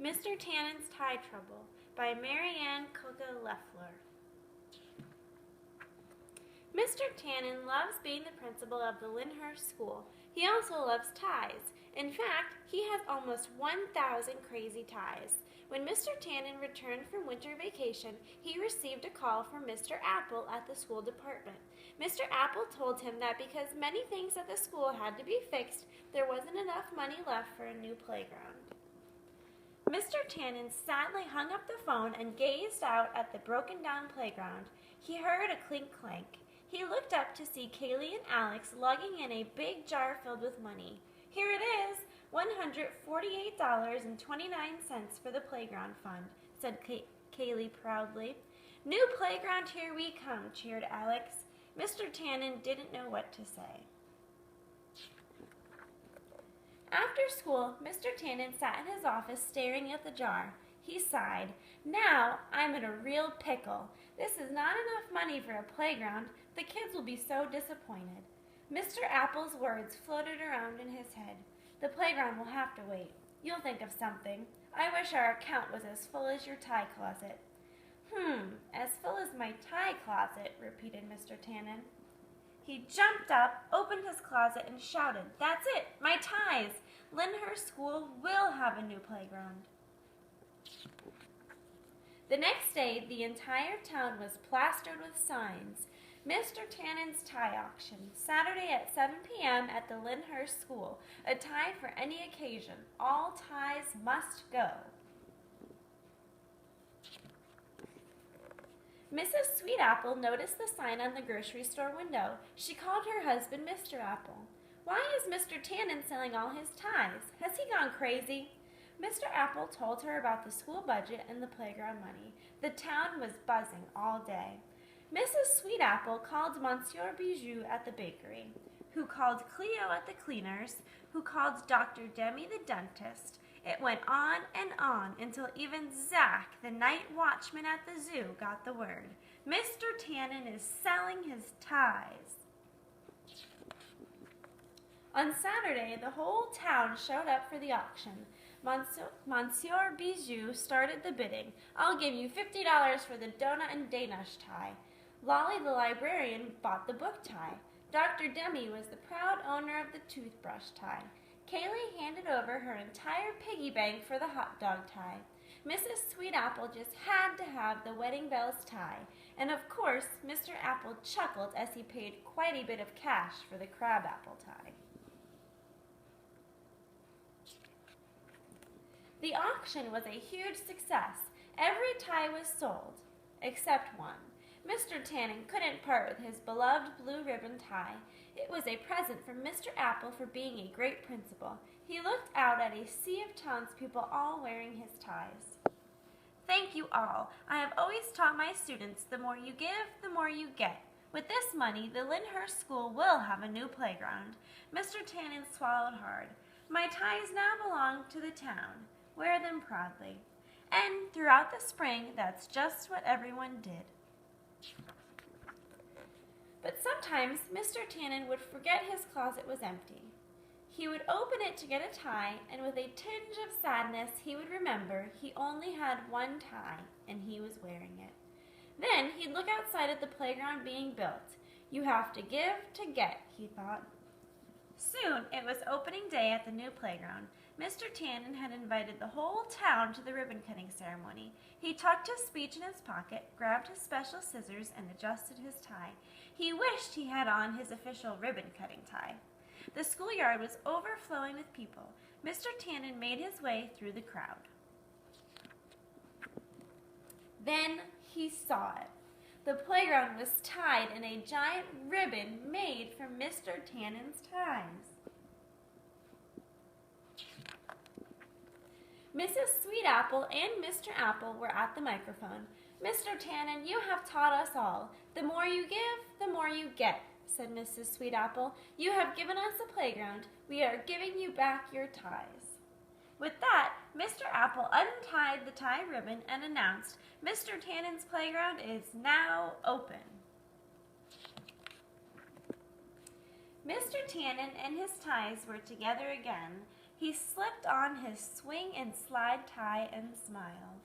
Mr. Tannen's Tie Trouble by Marianne Coca Leffler. Mr. Tanen loves being the principal of the Lyndhurst School. He also loves ties. In fact, he has almost 1,000 crazy ties. When Mr. Tanen returned from winter vacation, he received a call from Mr. Apple at the school department. Mr. Apple told him that because many things at the school had to be fixed, there wasn't enough money left for a new playground. Mr. Tanen sadly hung up the phone and gazed out at the broken-down playground. He heard a clink-clank. He looked up to see Kaylee and Alex lugging in a big jar filled with money. "Here it is, $148.29 for the playground fund," said Kaylee proudly. "New playground, here we come," cheered Alex. Mr. Tanen didn't know what to say. After school, Mr. Tanen sat in his office staring at the jar. He sighed. "Now I'm in a real pickle. This is not enough money for a playground. The kids will be so disappointed." Mr. Apple's words floated around in his head. "The playground will have to wait. You'll think of something. I wish our account was as full as your tie closet." As full as my tie closet," repeated Mr. Tanen. He jumped up, opened his closet, and shouted, "That's it! My ties! Lyndhurst School will have a new playground." The next day, the entire town was plastered with signs. Mr. Tannen's Tie Auction, Saturday at 7 p.m. at the Lyndhurst School. A tie for any occasion. All ties must go. Mrs. Sweetapple noticed the sign on the grocery store window. She called her husband Mr. Apple. "Why is Mr. Tanen selling all his ties? Has he gone crazy?" Mr. Apple told her about the school budget and the playground money. The town was buzzing all day. Mrs. Sweetapple called Monsieur Bijou at the bakery, who called Cleo at the cleaners, who called Dr. Demi the dentist. It went on until even Zach, the night watchman at the zoo, got the word. Mr. Tanen is selling his ties. On Saturday, the whole town showed up for the auction. Monsieur Bijou started the bidding. "I'll give you $50 for the donut and Danish tie." Lolly the librarian bought the book tie. Dr. Demi was the proud owner of the toothbrush tie. Kaylee handed over her entire piggy bank for the hot dog tie. Mrs. Sweetapple just had to have the wedding bells tie. And of course, Mr. Apple chuckled as he paid quite a bit of cash for the crabapple tie. The auction was a huge success. Every tie was sold, except one. Mr. Tanen couldn't part with his beloved blue ribbon tie. It was a present from Mr. Apple for being a great principal. He looked out at a sea of townspeople all wearing his ties. "Thank you all. I have always taught my students, the more you give, the more you get. With this money, the Lyndhurst School will have a new playground." Mr. Tanen swallowed hard. "My ties now belong to the town. Wear them proudly." And throughout the spring, that's just what everyone did. But sometimes Mr. Tanen would forget his closet was empty. He would open it to get a tie, and with a tinge of sadness he would remember he only had one tie, and he was wearing it. Then he'd look outside at the playground being built. "You have to give to get," he thought. Soon it was opening day at the new playground. Mr. Tanen had invited the whole town to the ribbon-cutting ceremony. He tucked his speech in his pocket, grabbed his special scissors, and adjusted his tie. He wished he had on his official ribbon-cutting tie. The schoolyard was overflowing with people. Mr. Tanen made his way through the crowd. Then he saw it. The playground was tied in a giant ribbon made from Mr. Tannen's ties. Mrs. Sweetapple and Mr. Apple were at the microphone. "Mr. Tanen, you have taught us all. The more you give, the more you get," said Mrs. Sweetapple. "You have given us a playground. We are giving you back your ties." With that, Mr. Apple untied the tie ribbon and announced, "Mr. Tannen's playground is now open." Mr. Tanen and his ties were together again. He slipped on his swing and slide tie and smiled.